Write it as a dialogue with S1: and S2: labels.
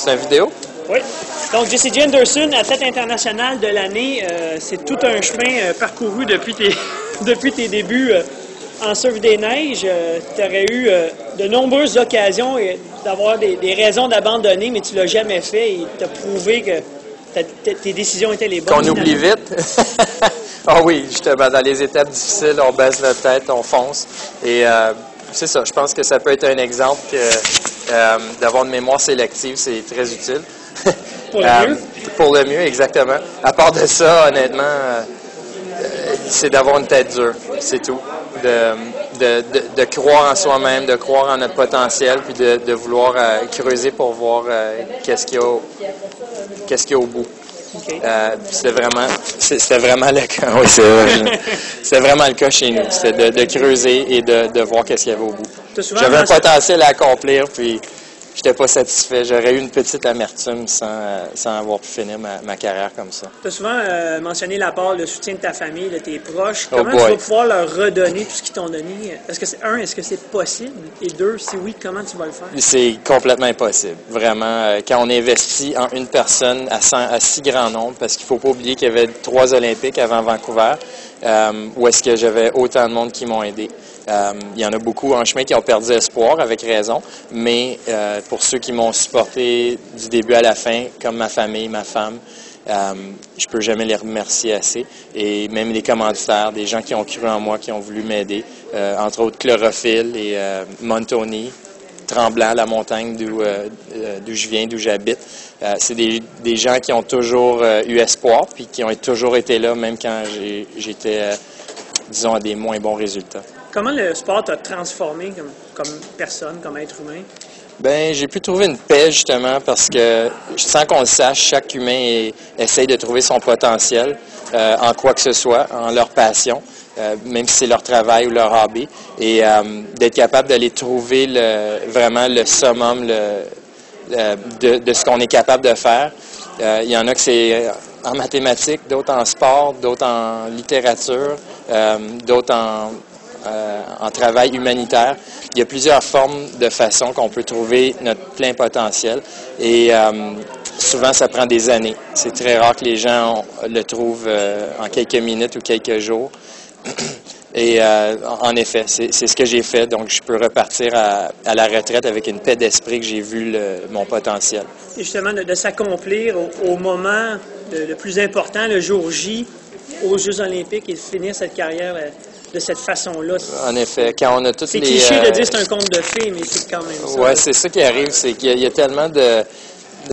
S1: C'est une vidéo?
S2: Oui. Donc, Jessie Anderson, athlète international de l'année, c'est tout un chemin parcouru depuis tes débuts en surf des neiges. Tu aurais eu de nombreuses occasions d'avoir des raisons d'abandonner, mais tu ne l'as jamais fait et tu as prouvé que tes décisions étaient les bonnes.
S1: Qu'on oublie vite. Ah oui, justement, dans les étapes difficiles, on baisse notre tête, on fonce. Et c'est ça, je pense que ça peut être un exemple d'avoir une mémoire sélective, c'est très utile.
S2: Pour le mieux?
S1: Pour le mieux, exactement. À part de ça, honnêtement, c'est d'avoir une tête dure, c'est tout. De croire en soi-même, de croire en notre potentiel, puis de vouloir creuser pour voir qu'est-ce qu'il y a au bout.
S2: Okay.
S1: C'était vraiment le cas. Oui, c'est vraiment le cas chez nous. C'était de creuser et de voir qu'est-ce qu'il y avait au bout. J'avais un potentiel à accomplir, puis je n'étais pas satisfait. J'aurais eu une petite amertume sans avoir pu finir ma carrière comme ça.
S2: Tu as souvent mentionné l'apport, le soutien de ta famille, de tes proches. Comment tu vas pouvoir leur redonner tout ce qu'ils t'ont donné? Est-ce que c'est possible? Et deux, si oui, comment tu vas le faire? C'est
S1: complètement impossible. Vraiment, quand on investit en une personne à si grand nombre, parce qu'il ne faut pas oublier qu'il y avait 3 Olympiques avant Vancouver, où est-ce que j'avais autant de monde qui m'ont aidé. Il y en a beaucoup en chemin qui ont perdu espoir, avec raison, mais pour ceux qui m'ont supporté du début à la fin, comme ma famille, ma femme, je peux jamais les remercier assez. Et même les commanditaires, des gens qui ont cru en moi, qui ont voulu m'aider, entre autres Chlorophylle et Montoni, Tremblant, la montagne d'où je viens, d'où j'habite. C'est des gens qui ont toujours eu espoir, puis qui ont toujours été là, même quand j'étais, disons, à des moins bons résultats.
S2: Comment le sport t'a transformé comme personne, comme être humain?
S1: Bien, j'ai pu trouver une paix, justement, parce que, sans qu'on le sache, chaque humain essaye de trouver son potentiel en quoi que ce soit, en leur passion, même si c'est leur travail ou leur hobby, et d'être capable d'aller trouver vraiment le summum de ce qu'on est capable de faire. Il y en a que c'est en mathématiques, d'autres en sport, d'autres en littérature, d'autres en travail humanitaire. Il y a plusieurs formes de façons qu'on peut trouver notre plein potentiel et souvent ça prend des années. C'est très rare que les gens le trouvent en quelques minutes ou quelques jours. Et en effet, c'est ce que j'ai fait. Donc, je peux repartir à la retraite avec une paix d'esprit que j'ai vu mon potentiel.
S2: Et justement, de s'accomplir au moment le plus important, le jour J, aux Jeux olympiques, et de finir cette carrière de cette façon-là.
S1: En effet, quand on a toutes les...
S2: C'est cliché de dire que c'est un conte de fées, mais c'est quand même ça.
S1: Oui, c'est ça qui arrive, c'est qu'il y a tellement de